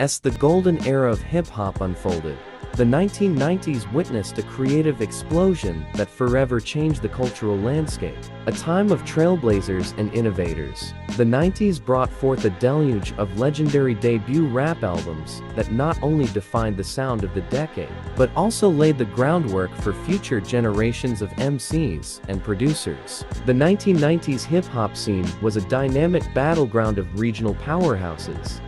As the golden era of hip-hop unfolded, the 1990s witnessed a creative explosion that forever changed the cultural landscape. A time of trailblazers and innovators, the 90s brought forth a deluge of legendary debut rap albums that not only defined the sound of the decade, but also laid the groundwork for future generations of MCs and producers. The 1990s hip-hop scene was a dynamic battleground of regional powerhouses,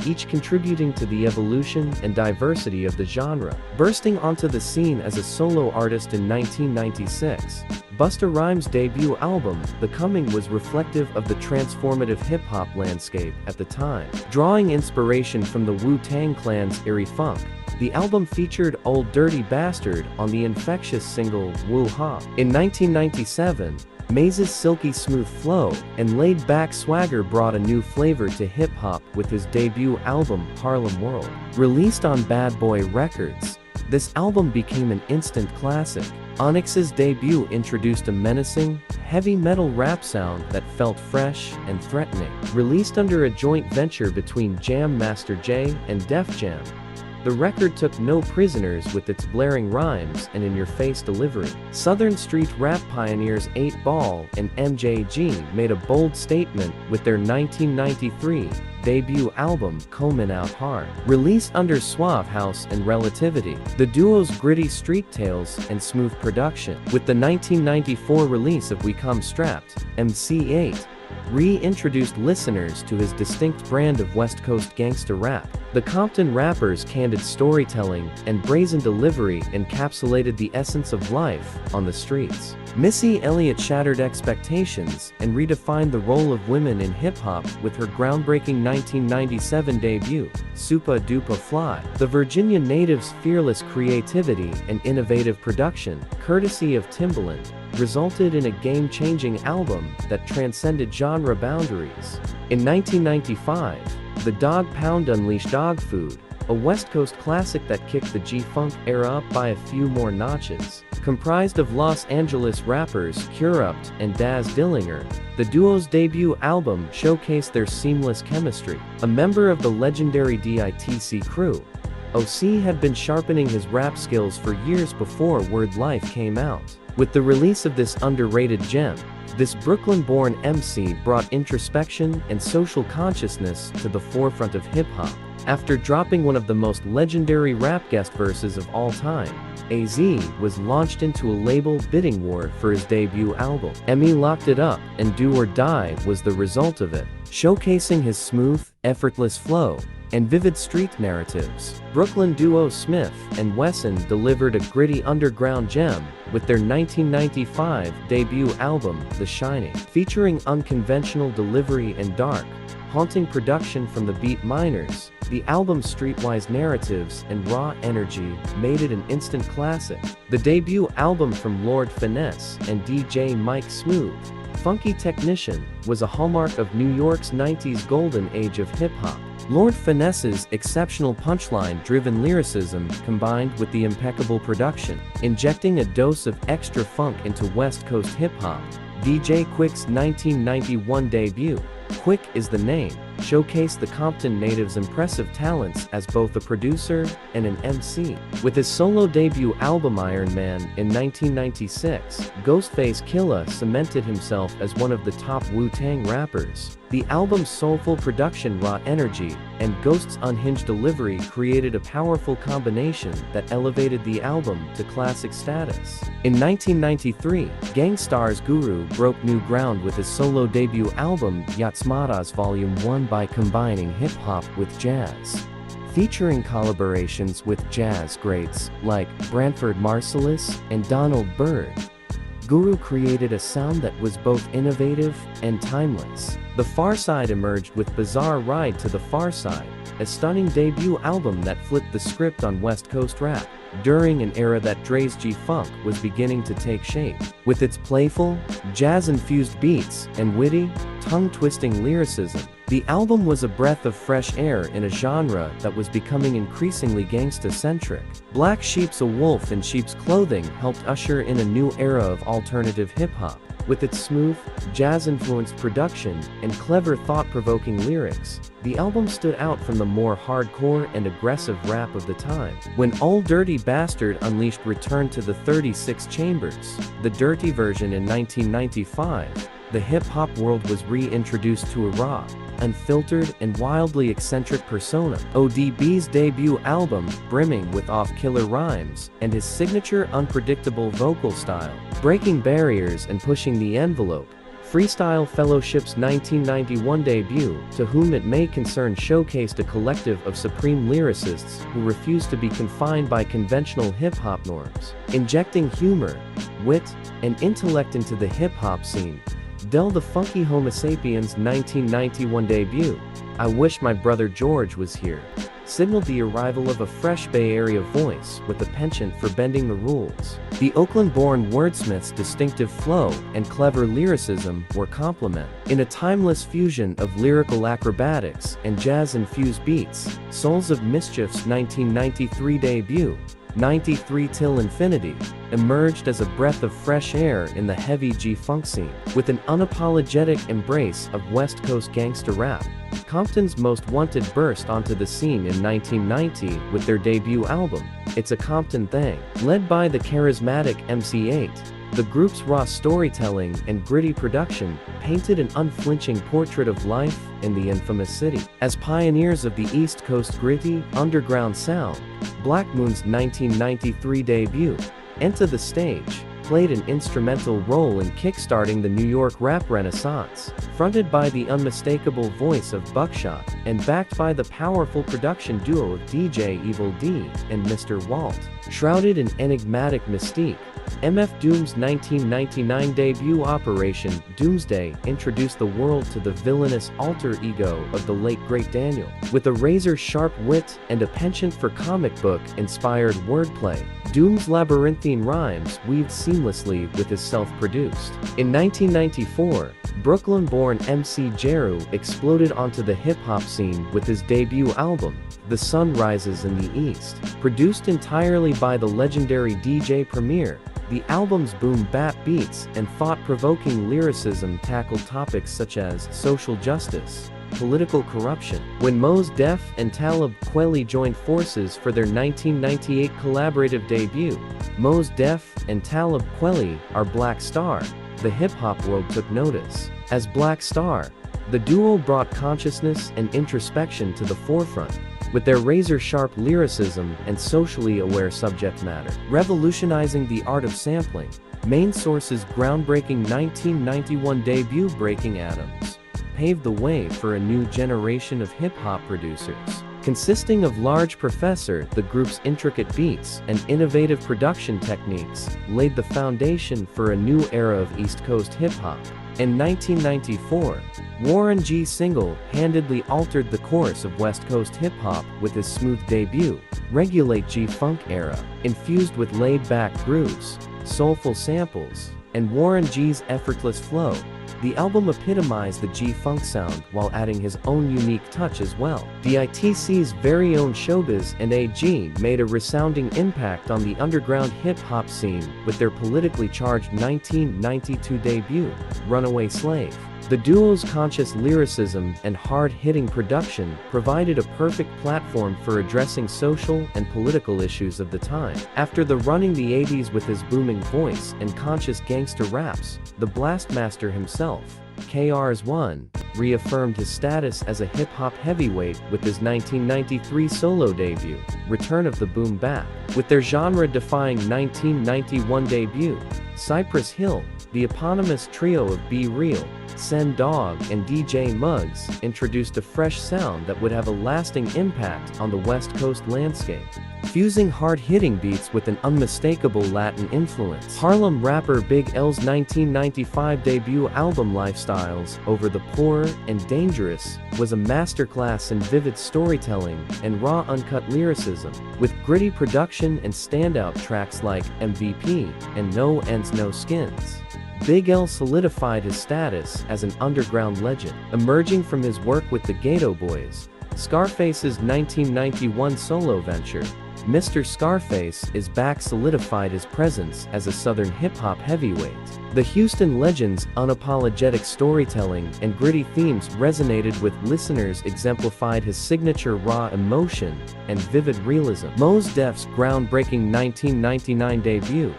each contributing to the evolution and diversity of the genre. Bursting onto the scene as a solo artist in 1996, Busta Rhymes' debut album, The Coming, was reflective of the transformative hip-hop landscape at the time. Drawing inspiration from the Wu-Tang Clan's eerie funk, the album featured Old Dirty Bastard on the infectious single Wu-Ha. In 1997, Maze's silky smooth flow and laid-back swagger brought a new flavor to hip-hop with his debut album Harlem World. Released on Bad Boy Records, this album became an instant classic. Onyx's debut introduced a menacing, heavy metal rap sound that felt fresh and threatening. Released under a joint venture between Jam Master Jay and Def Jam, the record took no prisoners with its blaring rhymes and in-your-face delivery. Southern street rap pioneers 8 Ball and MJG made a bold statement with their 1993 debut album Coming Out Hard. Released under Suave House and Relativity, the duo's gritty street tales and smooth production. With the 1994 release of We Come Strapped, MC8 reintroduced listeners to his distinct brand of West Coast gangsta rap. The Compton rappers' candid storytelling and brazen delivery encapsulated the essence of life on the streets. Missy Elliott shattered expectations and redefined the role of women in hip-hop with her groundbreaking 1997 debut, Supa Dupa Fly. The Virginia native's fearless creativity and innovative production, courtesy of Timbaland, resulted in a game-changing album that transcended genre boundaries. In 1995, The Dog Pound unleashed Dog Food, a West Coast classic that kicked the G-Funk era up by a few more notches. Comprised of Los Angeles rappers Kurupt and Daz Dillinger, the duo's debut album showcased their seamless chemistry. A member of the legendary DITC crew, OC had been sharpening his rap skills for years before Word Life came out. With the release of this underrated gem, this Brooklyn-born MC brought introspection and social consciousness to the forefront of hip-hop. After dropping one of the most legendary rap guest verses of all time, AZ was launched into a label bidding war for his debut album. Emmy Locked It Up and Do or Die was the result of it, showcasing his smooth, effortless flow and vivid street narratives. Brooklyn duo Smith and Wesson delivered a gritty underground gem with their 1995 debut album, The Shining. Featuring unconventional delivery and dark, haunting production from the Beat Miners, the album's streetwise narratives and raw energy made it an instant classic. The debut album from Lord Finesse and DJ Mike Smooth, Funky Technician, was a hallmark of New York's 90s golden age of hip-hop. Lord Finesse's exceptional punchline-driven lyricism combined with the impeccable production, injecting a dose of extra funk into West Coast hip-hop. DJ Quik's 1991 debut, Quik Is the Name, showcased the Compton native's impressive talents as both a producer and an MC. With his solo debut album Iron Man in 1996, Ghostface Killah cemented himself as one of the top Wu-Tang rappers. The album's soulful production, raw energy, and Ghost's unhinged delivery created a powerful combination that elevated the album to classic status. In 1993, Gang Starr's Guru broke new ground with his solo debut album Yatsmatas Volume 1 by combining hip-hop with jazz. Featuring collaborations with jazz greats like Branford Marsalis and Donald Byrd, Guru created a sound that was both innovative and timeless. The Far Side emerged with Bizarre Ride to the Far Side, a stunning debut album that flipped the script on West Coast rap, during an era that Dre's G-Funk was beginning to take shape. With its playful, jazz-infused beats and witty, tongue-twisting lyricism, the album was a breath of fresh air in a genre that was becoming increasingly gangsta-centric. Black Sheep's A Wolf in Sheep's Clothing helped usher in a new era of alternative hip-hop, With its smooth, jazz-influenced production and clever thought-provoking lyrics, the album stood out from the more hardcore and aggressive rap of the time. When Ol' Dirty Bastard Unleashed returned to the 36 chambers, the dirty version in 1995, the hip-hop world was reintroduced to a raw, unfiltered and wildly eccentric persona. ODB's debut album, brimming with off-killer rhymes, and his signature unpredictable vocal style, breaking barriers and pushing the envelope. Freestyle Fellowship's 1991 debut, To Whom It May Concern, showcased a collective of supreme lyricists who refused to be confined by conventional hip-hop norms. Injecting humor, wit, and intellect into the hip-hop scene, Del the Funky Homosapien's 1991 debut, I Wish My Brother George Was Here, signaled the arrival of a fresh Bay Area voice with a penchant for bending the rules. The Oakland-born wordsmith's distinctive flow and clever lyricism were complement. In a timeless fusion of lyrical acrobatics and jazz-infused beats, Souls of Mischief's 1993 debut, 93 Till Infinity, emerged as a breath of fresh air in the heavy G-funk scene. With an unapologetic embrace of West Coast gangsta rap, Compton's MostWanted burst onto the scene in 1990 with their debut album, It's a Compton Thing. Led by the charismatic MC8, the group's raw storytelling and gritty production painted an unflinching portrait of life in the infamous city. As pioneers of the East Coast gritty, underground sound, Black Moon's 1993 debut, Enta the Stage, played an instrumental role in kickstarting the New York rap renaissance. Fronted by the unmistakable voice of Buckshot, and backed by the powerful production duo of DJ Evil D and Mr. Walt, shrouded in enigmatic mystique, MF Doom's 1999 debut Operation Doomsday introduced the world to the villainous alter ego of the late great Daniel. With a razor-sharp wit and a penchant for comic book-inspired wordplay, Doom's labyrinthine rhymes weaved seamlessly with his self-produced. In 1994, Brooklyn-born MC Jeru exploded onto the hip-hop scene with his debut album, The Sun Rises in the East. Produced entirely by the legendary DJ Premier, the album's boom-bap beats and thought-provoking lyricism tackled topics such as social justice, political corruption. When Mos Def and Talib Kweli joined forces for their 1998 collaborative debut, Mos Def and Talib Kweli, Our Black Star, the hip-hop world took notice. As Black Star, the duo brought consciousness and introspection to the forefront, with their razor-sharp lyricism and socially aware subject matter. Revolutionizing the art of sampling, Main Source's groundbreaking 1991 debut Breaking Atoms paved the way for a new generation of hip-hop producers. Consisting of Large Professor, the group's intricate beats and innovative production techniques laid the foundation for a new era of East Coast hip-hop. In 1994, Warren G single-handedly altered the course of West Coast hip-hop with his smooth debut, Regulate G-Funk Era. Infused with laid-back grooves, soulful samples, and Warren G's effortless flow, the album epitomized the G-Funk sound while adding his own unique touch as well. DITC's very own Showbiz and AG made a resounding impact on the underground hip-hop scene with their politically charged 1992 debut, Runaway Slave. The duo's conscious lyricism and hard-hitting production provided a perfect platform for addressing social and political issues of the time. After running the 80s with his booming voice and conscious gangster raps, the Blastmaster himself, KRS-One, reaffirmed his status as a hip-hop heavyweight with his 1993 solo debut, Return of the Boom Bap. With their genre-defying 1991 debut, Cypress Hill, the eponymous trio of Be Real, Sen Dog and DJ Muggs introduced a fresh sound that would have a lasting impact on the West Coast landscape. Fusing hard-hitting beats with an unmistakable Latin influence, Harlem rapper Big L's 1995 debut album L-Lifestylez, Over the Poor and Dangerous, was a masterclass in vivid storytelling and raw uncut lyricism. With gritty production and standout tracks like MVP and No Ends No Skins, Big L solidified his status as an underground legend. Emerging from his work with the Ghetto Boys, Scarface's 1991 solo venture, Mr. Scarface is back, solidified his presence as a Southern hip-hop heavyweight. The Houston legend's unapologetic storytelling and gritty themes resonated with listeners, exemplified his signature raw emotion and vivid realism. Mos Def's groundbreaking 1999 debut,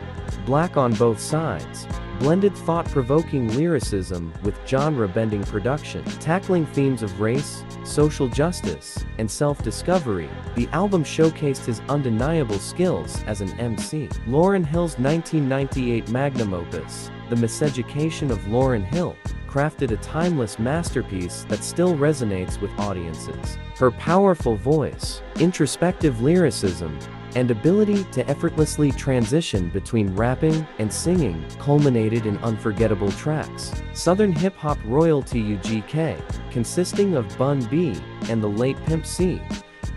Black on Both Sides, blended thought-provoking lyricism with genre-bending production. Tackling themes of race, social justice, and self-discovery, the album showcased his undeniable skills as an MC. Lauryn Hill's 1998 magnum opus, The Miseducation of Lauryn Hill, crafted a timeless masterpiece that still resonates with audiences. Her powerful voice, introspective lyricism, and ability to effortlessly transition between rapping and singing culminated in unforgettable tracks. Southern hip-hop royalty UGK, consisting of Bun B and the late Pimp C,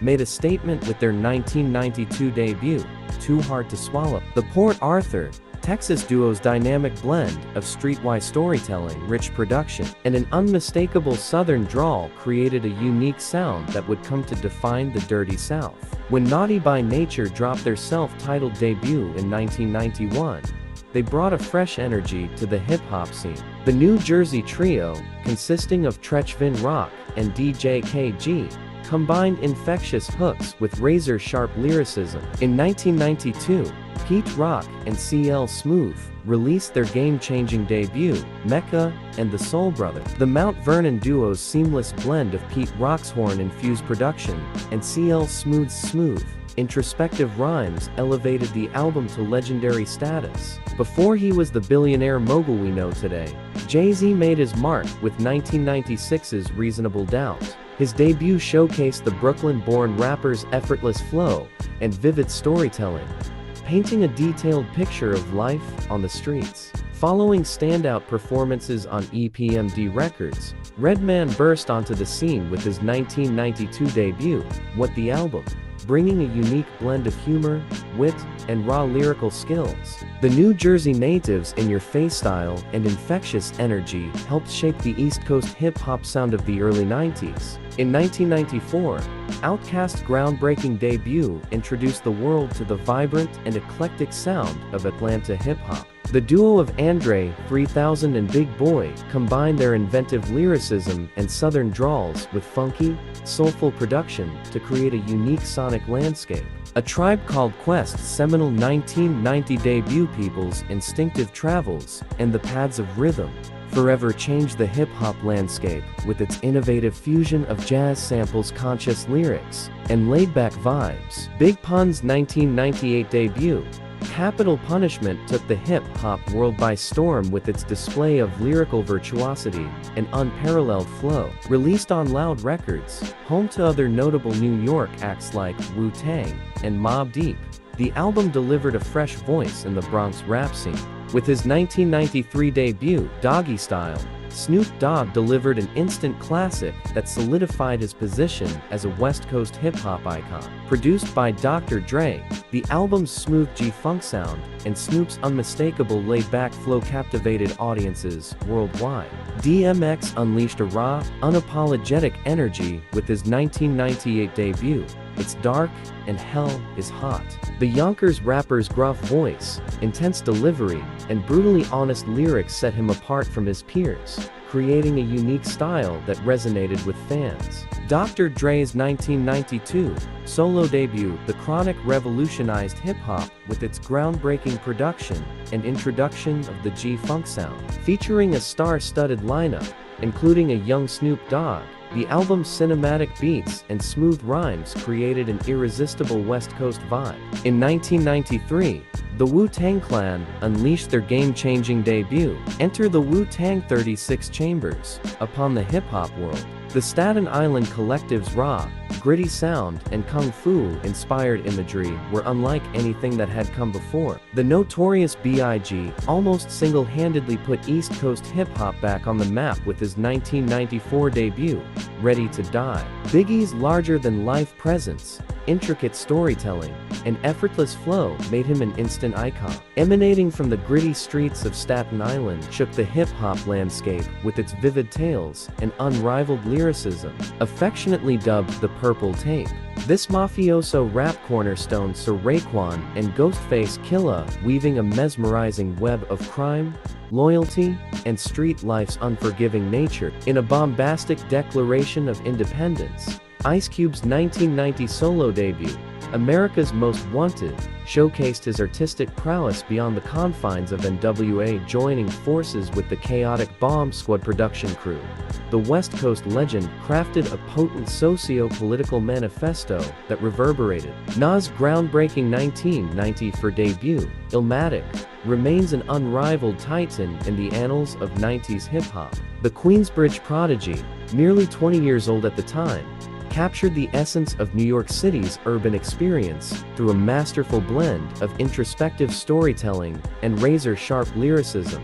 made a statement with their 1992 debut, Too Hard to Swallow. The Port Arthur, Texas duo's dynamic blend of streetwise storytelling, rich production, and an unmistakable Southern drawl created a unique sound that would come to define the Dirty South. When Naughty by Nature dropped their self-titled debut in 1991, they brought a fresh energy to the hip-hop scene. The New Jersey trio, consisting of Tretch Vin Rock and DJ KG, combined infectious hooks with razor-sharp lyricism. In 1992, Pete Rock and CL Smooth released their game-changing debut, Mecca and the Soul Brother. The Mount Vernon duo's seamless blend of Pete Rock's horn-infused production and CL Smooth's smooth, introspective rhymes elevated the album to legendary status. Before he was the billionaire mogul we know today, Jay-Z made his mark with 1996's Reasonable Doubt. His debut showcased the Brooklyn-born rapper's effortless flow and vivid storytelling, painting a detailed picture of life on the streets. Following standout performances on EPMD Records, Redman burst onto the scene with his 1992 debut, What the Album, bringing a unique blend of humor, wit, and raw lyrical skills. The New Jersey native's in-your-face style and infectious energy helped shape the East Coast hip-hop sound of the early 90s. In 1994, Outkast's groundbreaking debut introduced the world to the vibrant and eclectic sound of Atlanta hip-hop. The duo of Andre 3000 and Big Boy combined their inventive lyricism and southern drawls with funky, soulful production to create a unique sonic landscape. A Tribe Called Quest's seminal 1990 debut, People's Instinctive Travels and the Paths of Rhythm, forever changed the hip-hop landscape with its innovative fusion of jazz samples, conscious lyrics, and laid-back vibes. Big Pun's 1998 debut, Capital Punishment, took the hip-hop world by storm with its display of lyrical virtuosity and unparalleled flow. Released on Loud Records, home to other notable New York acts like Wu-Tang and Mobb Deep, the album delivered a fresh voice in the Bronx rap scene. With his 1993 debut, Doggy Style, Snoop Dogg delivered an instant classic that solidified his position as a West Coast hip-hop icon. Produced by Dr. Dre, the album's smooth G-funk sound and Snoop's unmistakable laid-back flow captivated audiences worldwide. DMX unleashed a raw, unapologetic energy with his 1998 debut, It's Dark and Hell is Hot. The Yonkers rapper's gruff voice, intense delivery, and brutally honest lyrics set him apart from his peers, creating a unique style that resonated with fans. Dr. Dre's 1992 solo debut, The Chronic, revolutionized hip-hop with its groundbreaking production and introduction of the G-funk sound. Featuring a star-studded lineup, including a young Snoop Dogg, the album's cinematic beats and smooth rhymes created an irresistible West Coast vibe. In 1993, the Wu-Tang Clan unleashed their game-changing debut, Enter the Wu-Tang 36 Chambers, upon the hip-hop world. The Staten Island collective's raw, gritty sound and kung fu-inspired imagery were unlike anything that had come before. The Notorious B.I.G. almost single-handedly put East Coast hip-hop back on the map with his 1994 debut, Ready to Die. Biggie's larger-than-life presence, intricate storytelling, and effortless flow made him an instant icon. Emanating from the gritty streets of Staten Island shook the hip-hop landscape with its vivid tales and unrivaled lyricism. Affectionately dubbed the Purple Tape, this mafioso rap cornerstone saw Raekwon and Ghostface Killah weaving a mesmerizing web of crime, loyalty, and street life's unforgiving nature. In a bombastic declaration of independence, Ice Cube's 1990 solo debut, America's Most Wanted, showcased his artistic prowess beyond the confines of NWA, joining forces with the chaotic Bomb Squad production crew. The West Coast legend crafted a potent socio-political manifesto that reverberated. Nas' groundbreaking 1994 debut, Illmatic, remains an unrivaled titan in the annals of 90s hip-hop. The Queensbridge prodigy, merely 20 years old at the time, captured the essence of New York City's urban experience through a masterful blend of introspective storytelling and razor-sharp lyricism.